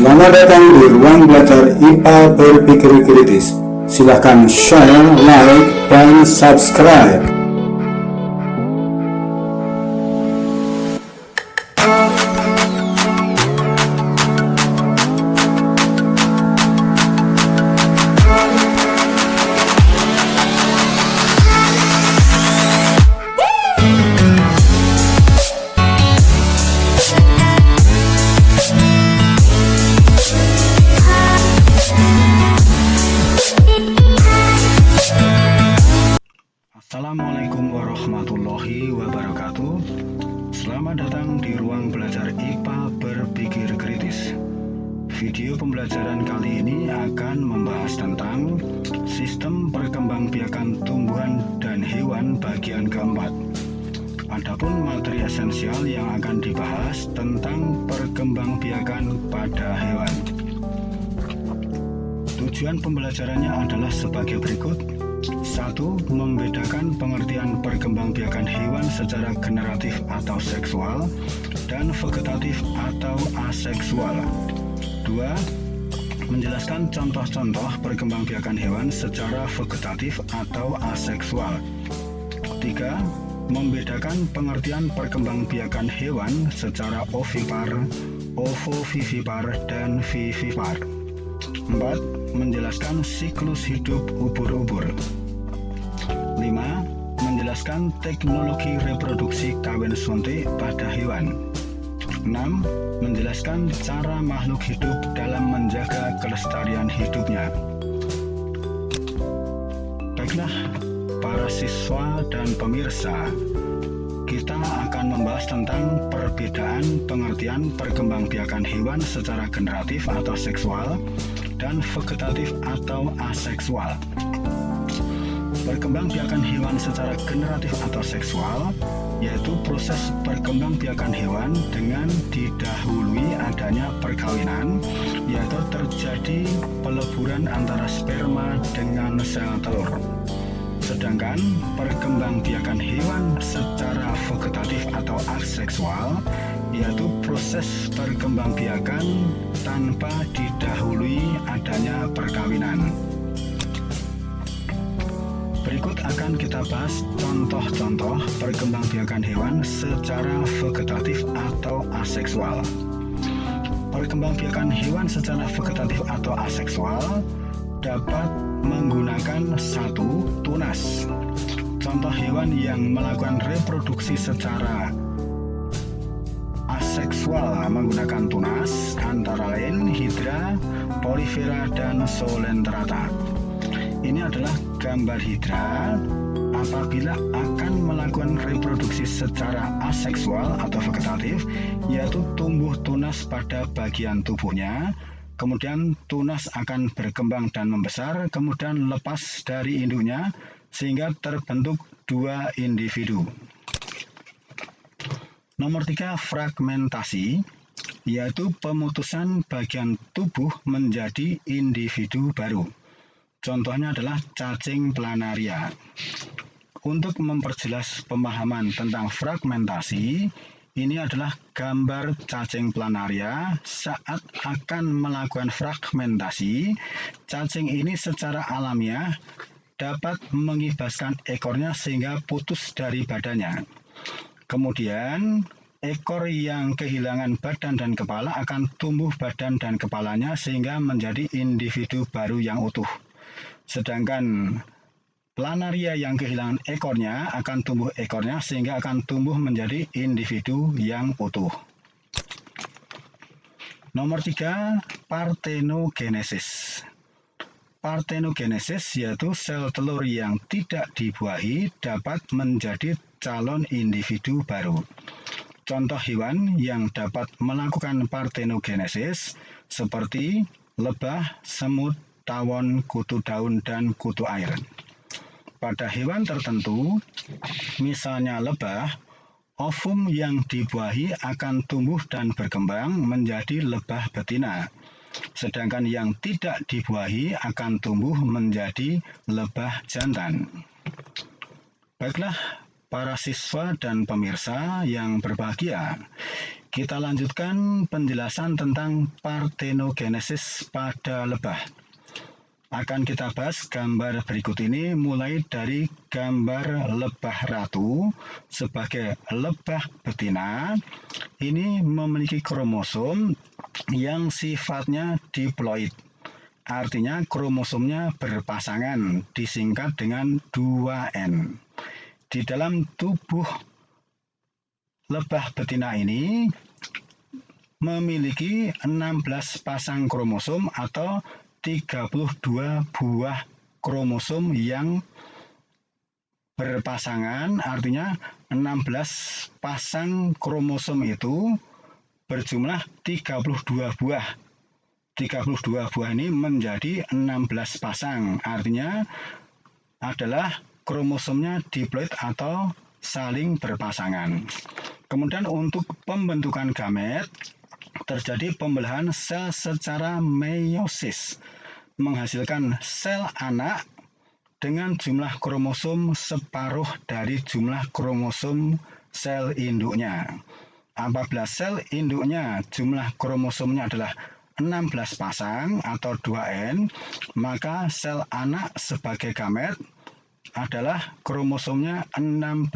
Selamat datang di ruang belajar IPA Berpikir Kritis. Silahkan share, like, dan subscribe. Assalamualaikum warahmatullahi wabarakatuh. Selamat datang di ruang belajar IPA Berpikir Kritis. Video pembelajaran kali ini akan membahas tentang sistem perkembangbiakan tumbuhan dan hewan bagian keempat. Adapun materi esensial yang akan dibahas tentang perkembangbiakan pada hewan. Tujuan pembelajarannya adalah sebagai berikut. 1. Membedakan pengertian perkembangbiakan hewan secara generatif atau seksual dan vegetatif atau aseksual. 2. Menjelaskan contoh-contoh perkembangbiakan hewan secara vegetatif atau aseksual. 3. Membedakan pengertian perkembangbiakan hewan secara ovipar, ovovivipar, dan vivipar. 4. Menjelaskan siklus hidup ubur-ubur. 5. Menjelaskan teknologi reproduksi kawin suntik pada hewan. 6. Menjelaskan cara makhluk hidup dalam menjaga kelestarian hidupnya. Baiklah, para siswa dan pemirsa, kita akan membahas tentang perbedaan pengertian perkembangbiakan hewan secara generatif atau seksual dan vegetatif atau aseksual. Perkembangbiakan hewan secara generatif atau seksual yaitu proses perkembangbiakan hewan dengan didahului adanya perkawinan, yaitu terjadi peleburan antara sperma dengan sel telur. Sedangkan perkembangbiakan hewan secara vegetatif atau aseksual yaitu proses perkembangbiakan tanpa didahului adanya perkawinan. Berikut akan kita bahas contoh-contoh perkembangbiakan hewan secara vegetatif atau aseksual. Perkembangbiakan hewan secara vegetatif atau aseksual dapat menggunakan 1. Tunas. Contoh hewan yang melakukan reproduksi secara aseksual menggunakan tunas antara lain hidra, polifera, dan solenterata. Ini adalah gambar hidra apabila akan melakukan reproduksi secara aseksual atau vegetatif, yaitu tumbuh tunas pada bagian tubuhnya. Kemudian tunas akan berkembang dan membesar, kemudian lepas dari induknya sehingga terbentuk 2 individu. Nomor 3, fragmentasi, yaitu pemutusan bagian tubuh menjadi individu baru. Contohnya adalah cacing planaria. Untuk memperjelas pemahaman tentang fragmentasi, ini adalah gambar cacing planaria saat akan melakukan fragmentasi. Cacing ini secara alamiah dapat mengibaskan ekornya sehingga putus dari badannya. Kemudian ekor yang kehilangan badan dan kepala akan tumbuh badan dan kepalanya sehingga menjadi individu baru yang utuh. Sedangkan planaria yang kehilangan ekornya akan tumbuh ekornya sehingga akan tumbuh menjadi individu yang utuh. Nomor 3, partenogenesis. Partenogenesis yaitu sel telur yang tidak dibuahi dapat menjadi calon individu baru. Contoh hewan yang dapat melakukan partenogenesis seperti lebah, semut, tawon, kutu daun, dan kutu air. Pada hewan tertentu, misalnya lebah, ovum yang dibuahi akan tumbuh dan berkembang menjadi lebah betina. Sedangkan yang tidak dibuahi akan tumbuh menjadi lebah jantan. Baiklah, para siswa dan pemirsa yang berbahagia. Kita lanjutkan penjelasan tentang partenogenesis pada lebah. Akan kita bahas gambar berikut ini mulai dari gambar lebah ratu sebagai lebah betina. Ini memiliki kromosom yang sifatnya diploid. Artinya kromosomnya berpasangan, disingkat dengan 2N. Di dalam tubuh lebah betina ini memiliki 16 pasang kromosom atau 32 buah kromosom yang berpasangan, artinya 16 pasang kromosom itu berjumlah 32 buah. 32 buah ini menjadi 16 pasang, artinya adalah kromosomnya diploid atau saling berpasangan. Kemudian untuk pembentukan gamet, terjadi pembelahan sel secara meiosis, menghasilkan sel anak dengan jumlah kromosom separuh dari jumlah kromosom sel induknya. Apabila sel induknya jumlah kromosomnya adalah 16 pasang atau 2N, maka sel anak sebagai gamet adalah kromosomnya 16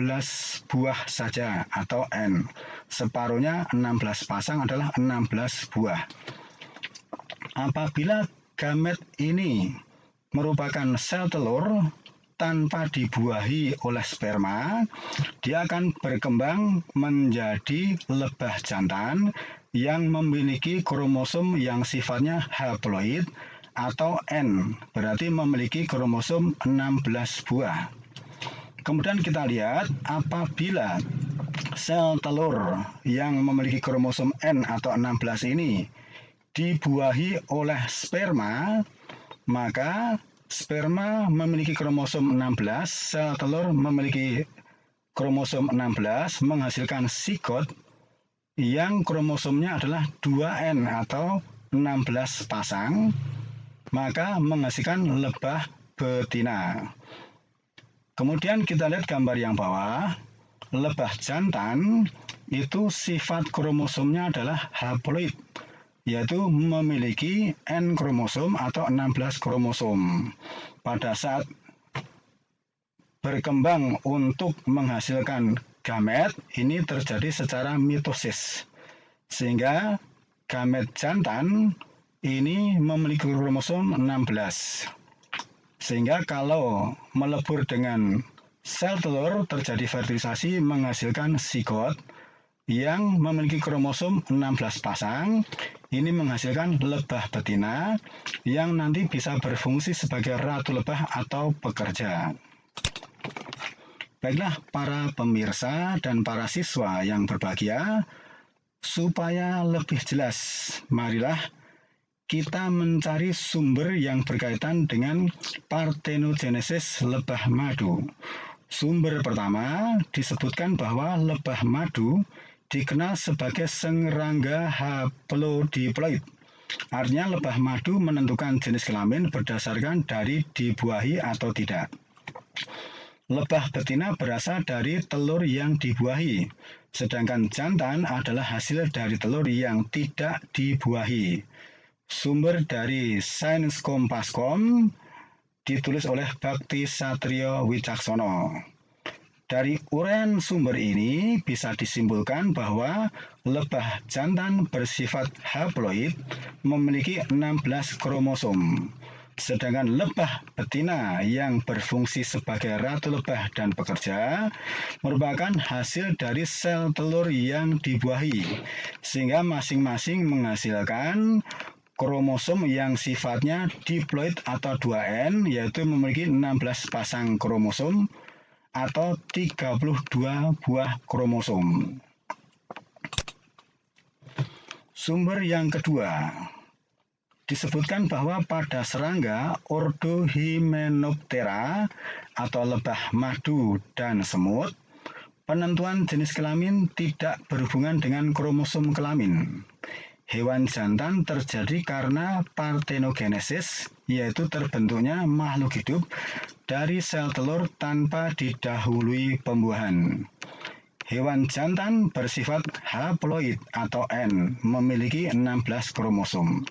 buah saja atau N. Separuhnya 16 pasang adalah 16 buah. Apabila gamet ini merupakan sel telur tanpa dibuahi oleh sperma, dia akan berkembang menjadi lebah jantan yang memiliki kromosom yang sifatnya haploid atau N, berarti memiliki kromosom 16 buah. Kemudian kita lihat apabila sel telur yang memiliki kromosom N atau 16 ini dibuahi oleh sperma, maka sperma memiliki kromosom 16, sel telur memiliki kromosom 16, menghasilkan sigot yang kromosomnya adalah 2N atau 16 pasang, maka menghasilkan lebah betina. Kemudian kita lihat gambar yang bawah. Lebah jantan itu sifat kromosomnya adalah haploid, yaitu memiliki N kromosom atau 16 kromosom. Pada saat berkembang untuk menghasilkan gamet, ini terjadi secara mitosis, sehingga gamet jantan ini memiliki kromosom 16. Sehingga kalau melebur dengan sel telur terjadi fertilisasi menghasilkan sigot yang memiliki kromosom 16 pasang. Ini menghasilkan lebah betina yang nanti bisa berfungsi sebagai ratu lebah atau pekerja. Baiklah para pemirsa dan para siswa yang berbahagia, supaya lebih jelas, marilah kita mencari sumber yang berkaitan dengan partenogenesis lebah madu. Sumber pertama disebutkan bahwa lebah madu dikenal sebagai serangga haplodiploid. Artinya lebah madu menentukan jenis kelamin berdasarkan dari dibuahi atau tidak. Lebah betina berasal dari telur yang dibuahi, sedangkan jantan adalah hasil dari telur yang tidak dibuahi. Sumber dari Sains.com ditulis oleh Bakti Satrio Wicaksono. Dari uraian sumber ini bisa disimpulkan bahwa lebah jantan bersifat haploid memiliki 16 kromosom, sedangkan lebah betina yang berfungsi sebagai ratu lebah dan pekerja merupakan hasil dari sel telur yang dibuahi, sehingga masing-masing menghasilkan kromosom yang sifatnya diploid atau 2N, yaitu memiliki 16 pasang kromosom atau 32 buah kromosom. Sumber yang kedua disebutkan bahwa pada serangga ordo Hymenoptera atau lebah madu dan semut, penentuan jenis kelamin tidak berhubungan dengan kromosom kelamin. hewan jantan terjadi karena partenogenesis, yaitu terbentuknya makhluk hidup dari sel telur tanpa didahului pembuahan. Hewan jantan bersifat haploid atau N, memiliki 16 kromosom.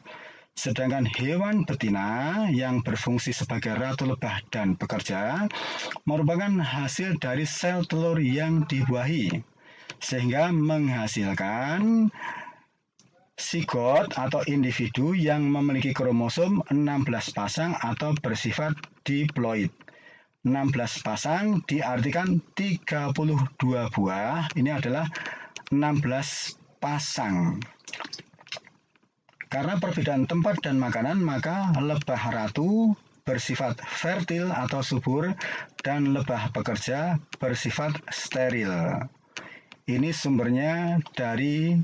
Sedangkan hewan betina yang berfungsi sebagai ratu lebah dan bekerja merupakan hasil dari sel telur yang dibuahi, sehingga menghasilkan sigot atau individu yang memiliki kromosom 16 pasang atau bersifat diploid. 16 pasang diartikan 32 buah, ini adalah 16 pasang. Karena perbedaan tempat dan makanan, maka lebah ratu bersifat fertil atau subur dan lebah pekerja bersifat steril. Ini sumbernya dari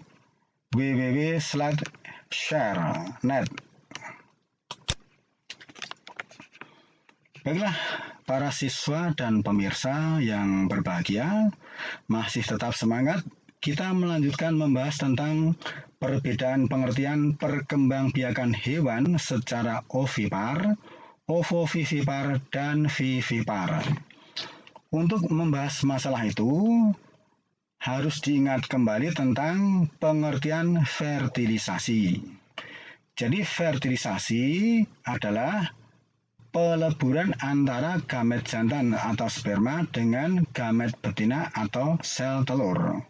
www.slideshare.net. Baiklah, para siswa dan pemirsa yang berbahagia, masih tetap semangat. Kita melanjutkan membahas tentang perbedaan pengertian perkembangbiakan hewan secara ovipar, ovovivipar, dan vivipar. Untuk membahas masalah itu, harus diingat kembali tentang pengertian fertilisasi. Jadi fertilisasi adalah peleburan antara gamet jantan atau sperma dengan gamet betina atau sel telur.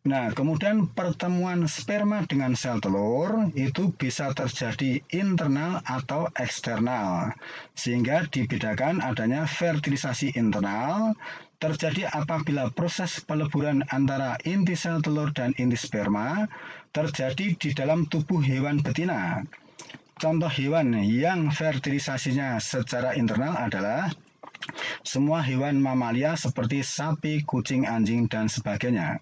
Nah, kemudian pertemuan sperma dengan sel telur itu bisa terjadi internal atau eksternal, sehingga dibedakan adanya fertilisasi internal terjadi apabila proses peleburan antara inti sel telur dan inti sperma terjadi di dalam tubuh hewan betina. Contoh hewan yang fertilisasinya secara internal adalah semua hewan mamalia seperti sapi, kucing, anjing, dan sebagainya.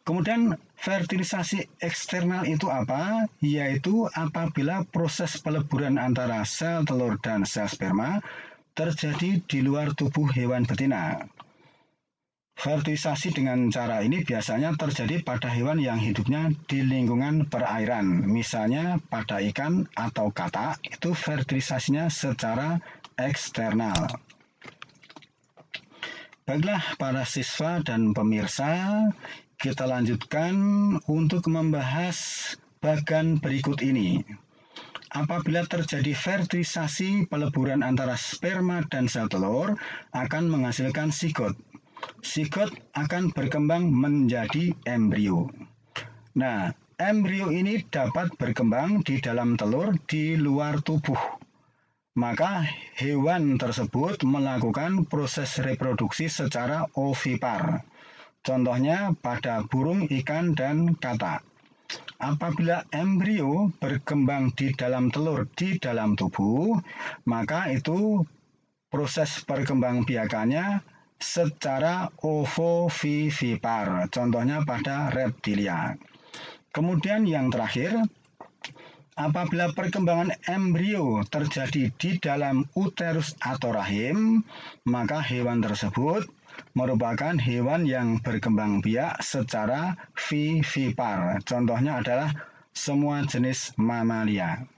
Kemudian fertilisasi eksternal itu apa? Yaitu apabila proses peleburan antara sel telur dan sel sperma terjadi di luar tubuh hewan betina. Fertilisasi dengan cara ini biasanya terjadi pada hewan yang hidupnya di lingkungan perairan. Misalnya pada ikan atau katak, itu fertilisasinya secara eksternal. Baiklah para siswa dan pemirsa, kita lanjutkan untuk membahas bagan berikut ini. Apabila terjadi fertilisasi peleburan antara sperma dan sel telur akan menghasilkan sigot. Sigot akan berkembang menjadi embrio. Nah, embrio ini dapat berkembang di dalam telur di luar tubuh. Maka hewan tersebut melakukan proses reproduksi secara ovipar. Contohnya pada burung, ikan, dan katak. Apabila embrio berkembang di dalam telur di dalam tubuh, maka itu proses perkembangbiakannya secara ovovivipar. Contohnya pada reptilia. Kemudian yang terakhir, apabila perkembangan embrio terjadi di dalam uterus atau rahim, maka hewan tersebut merupakan hewan yang berkembang biak secara vivipar. Contohnya adalah semua jenis mamalia.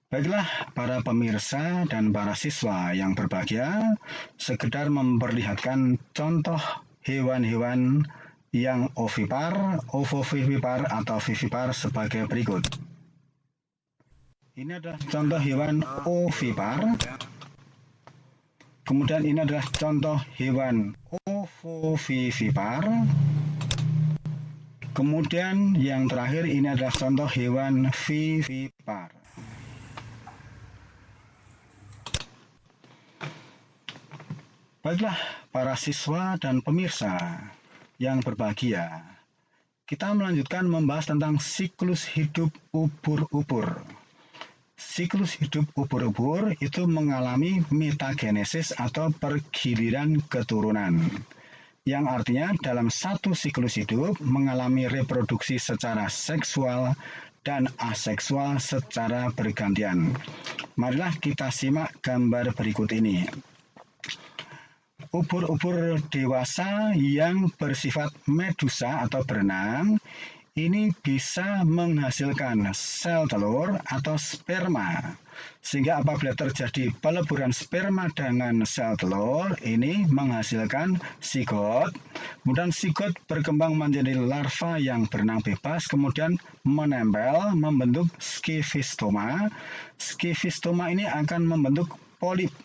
Baiklah para pemirsa dan para siswa yang berbahagia, sekedar memperlihatkan contoh hewan-hewan yang ovipar, ovovivipar atau vivipar sebagai berikut. Ini adalah contoh hewan ovipar. Kemudian ini adalah contoh hewan ovovivipar. Kemudian yang terakhir ini adalah contoh hewan vivipar. Baiklah para siswa dan pemirsa yang berbahagia, kita melanjutkan membahas tentang siklus hidup ubur-ubur. Siklus hidup ubur-ubur itu mengalami metagenesis atau pergiliran keturunan, yang artinya dalam satu siklus hidup mengalami reproduksi secara seksual dan aseksual secara bergantian. Marilah kita simak gambar berikut ini. Ubur-ubur dewasa yang bersifat medusa atau berenang ini bisa menghasilkan sel telur atau sperma. Sehingga apabila terjadi peleburan sperma dengan sel telur, ini menghasilkan sigot. Kemudian sigot berkembang menjadi larva yang berenang bebas, kemudian menempel, membentuk skifistoma. Skifistoma ini akan membentuk polip.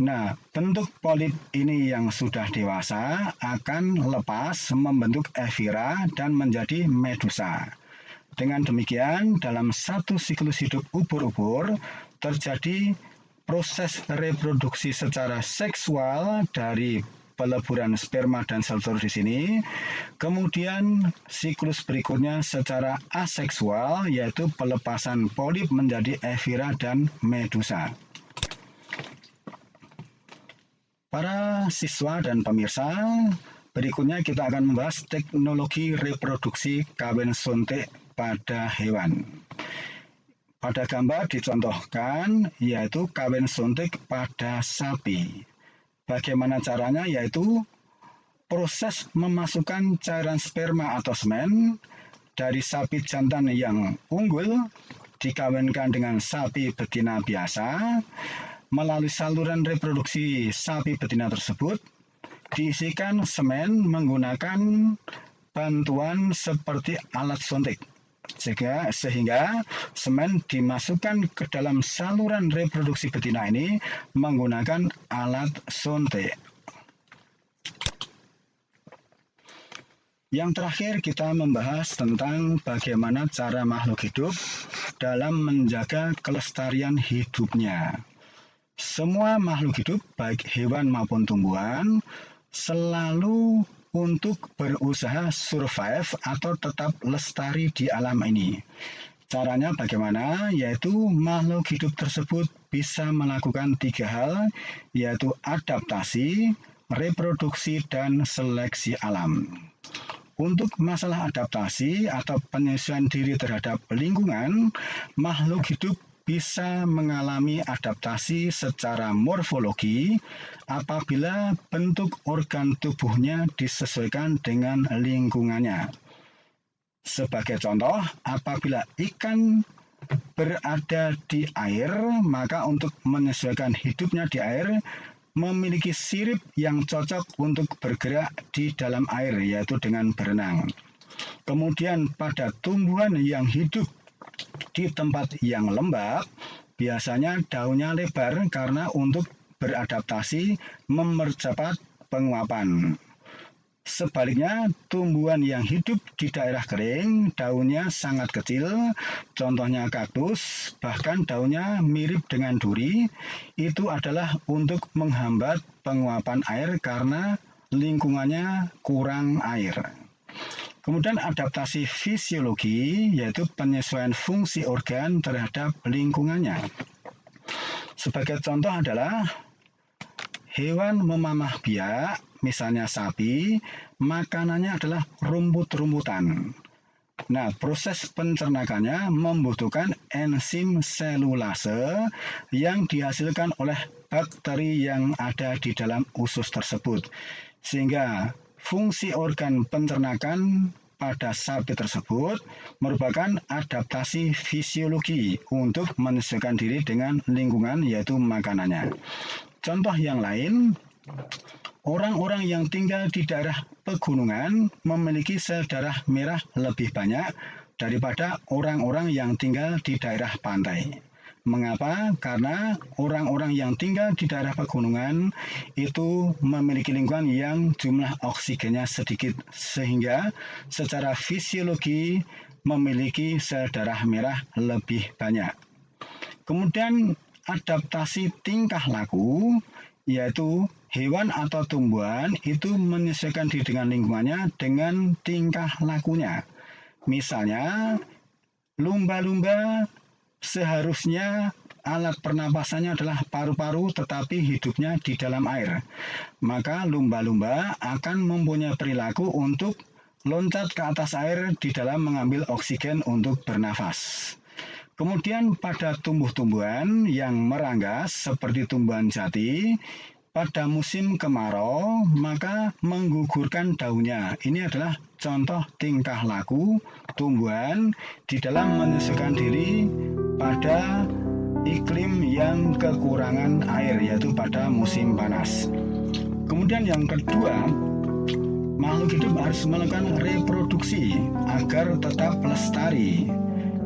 Nah, bentuk polip ini yang sudah dewasa akan lepas membentuk evira dan menjadi medusa. Dengan demikian, dalam satu siklus hidup ubur-ubur terjadi proses reproduksi secara seksual dari peleburan sperma dan sel telur di sini. Kemudian siklus berikutnya secara aseksual, yaitu pelepasan polip menjadi evira dan medusa. Para siswa dan pemirsa, berikutnya kita akan membahas teknologi reproduksi kawin suntik pada hewan. Pada gambar dicontohkan yaitu kawin suntik pada sapi. Bagaimana caranya? Yaitu proses memasukkan cairan sperma atau semen dari sapi jantan yang unggul dikawinkan dengan sapi betina biasa. Melalui saluran reproduksi sapi betina tersebut, diisikan semen menggunakan bantuan seperti alat suntik. Sehingga semen dimasukkan ke dalam saluran reproduksi betina ini menggunakan alat suntik. Yang terakhir kita membahas tentang bagaimana cara makhluk hidup dalam menjaga kelestarian hidupnya. Semua makhluk hidup, baik hewan maupun tumbuhan, selalu untuk berusaha survive atau tetap lestari di alam ini. Caranya bagaimana? Yaitu makhluk hidup tersebut bisa melakukan 3 hal, yaitu adaptasi, reproduksi, dan seleksi alam. Untuk masalah adaptasi atau penyesuaian diri terhadap lingkungan, makhluk hidup bisa mengalami adaptasi secara morfologi apabila bentuk organ tubuhnya disesuaikan dengan lingkungannya. Sebagai contoh, apabila ikan berada di air, maka untuk menyesuaikan hidupnya di air, memiliki sirip yang cocok untuk bergerak di dalam air, yaitu dengan berenang. Kemudian pada tumbuhan yang hidup di tempat yang lembab, biasanya daunnya lebar karena untuk beradaptasi mempercepat penguapan. Sebaliknya, tumbuhan yang hidup di daerah kering, daunnya sangat kecil, contohnya kaktus, bahkan daunnya mirip dengan duri, itu adalah untuk menghambat penguapan air karena lingkungannya kurang air. Kemudian adaptasi fisiologi, yaitu penyesuaian fungsi organ terhadap lingkungannya. Sebagai contoh adalah hewan memamah biak, misalnya sapi, makanannya adalah rumput-rumputan. Nah, proses pencernakannya membutuhkan enzim selulase yang dihasilkan oleh bakteri yang ada di dalam usus tersebut. Sehingga fungsi organ pencernakan pada sapi tersebut merupakan adaptasi fisiologi untuk menyesuaikan diri dengan lingkungan, yaitu makanannya. Contoh yang lain, orang-orang yang tinggal di daerah pegunungan memiliki sel darah merah lebih banyak daripada orang-orang yang tinggal di daerah pantai. Mengapa? Karena orang-orang yang tinggal di daerah pegunungan itu memiliki lingkungan yang jumlah oksigennya sedikit, sehingga secara fisiologi memiliki sel darah merah lebih banyak. Kemudian adaptasi tingkah laku, yaitu hewan atau tumbuhan itu menyesuaikan diri dengan lingkungannya dengan tingkah lakunya. Misalnya, lumba-lumba seharusnya alat pernapasannya adalah paru-paru, tetapi hidupnya di dalam air. Maka lumba-lumba akan mempunyai perilaku untuk loncat ke atas air di dalam mengambil oksigen untuk bernafas. Kemudian pada tumbuh-tumbuhan yang meranggas seperti tumbuhan jati, pada musim kemarau maka menggugurkan daunnya. Ini adalah contoh tingkah laku tumbuhan di dalam menyesuaikan diri pada iklim yang kekurangan air, yaitu pada musim panas. Kemudian yang kedua, makhluk hidup harus melakukan reproduksi agar tetap lestari.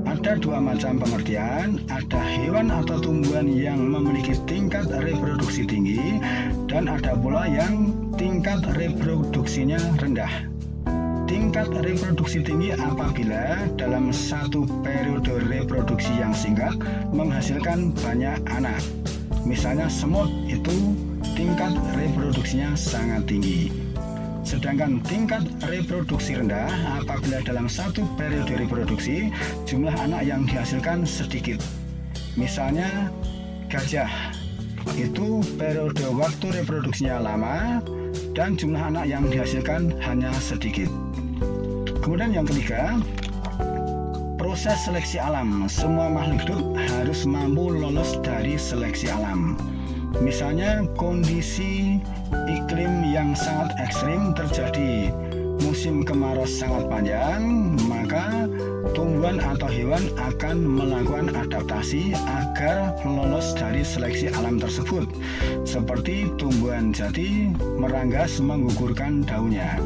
Ada dua macam pengertian, ada hewan atau tumbuhan yang memiliki tingkat reproduksi tinggi dan ada pula yang tingkat reproduksinya rendah. Tingkat reproduksi tinggi apabila dalam satu periode reproduksi yang singkat menghasilkan banyak anak. Misalnya semut itu tingkat reproduksinya sangat tinggi. Sedangkan tingkat reproduksi rendah apabila dalam satu periode reproduksi jumlah anak yang dihasilkan sedikit. Misalnya gajah, itu periode waktu reproduksinya lama dan jumlah anak yang dihasilkan hanya sedikit. Kemudian yang ketiga, proses seleksi alam. Semua makhluk hidup harus mampu lolos dari seleksi alam. Misalnya kondisi iklim yang sangat ekstrim terjadi, musim kemarau sangat panjang, maka tumbuhan atau hewan akan melakukan adaptasi agar lolos dari seleksi alam tersebut. Seperti tumbuhan jati meranggas menggugurkan daunnya,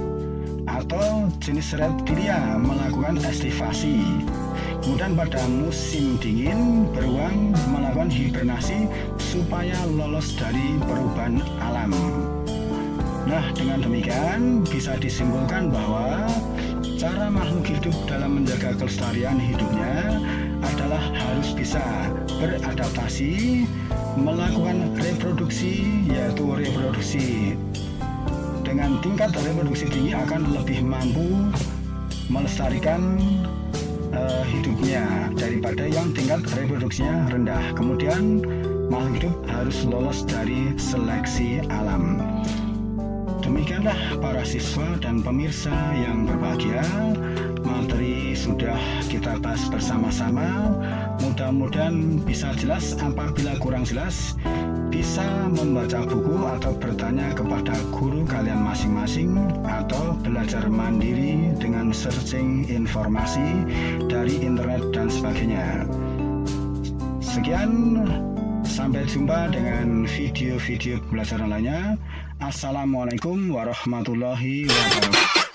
atau jenis reptilia melakukan estivasi. Kemudian pada musim dingin beruang melakukan hibernasi supaya lolos dari perubahan alam. Nah, dengan demikian bisa disimpulkan bahwa cara makhluk hidup dalam menjaga kelestarian hidupnya adalah harus bisa beradaptasi, melakukan reproduksi, yaitu reproduksi dengan tingkat reproduksi tinggi akan lebih mampu melestarikan hidupnya daripada yang tingkat reproduksinya rendah. Kemudian makhluk hidup harus lolos dari seleksi alam. Demikianlah para siswa dan pemirsa yang berbahagia, materi sudah kita bahas bersama-sama. Mudah-mudahan bisa jelas. Apabila kurang jelas, bisa membaca buku atau bertanya kepada guru kalian masing-masing atau belajar mandiri dengan searching informasi dari internet dan sebagainya. Sekian, sampai jumpa dengan video-video pembelajaran lainnya. Assalamualaikum warahmatullahi wabarakatuh.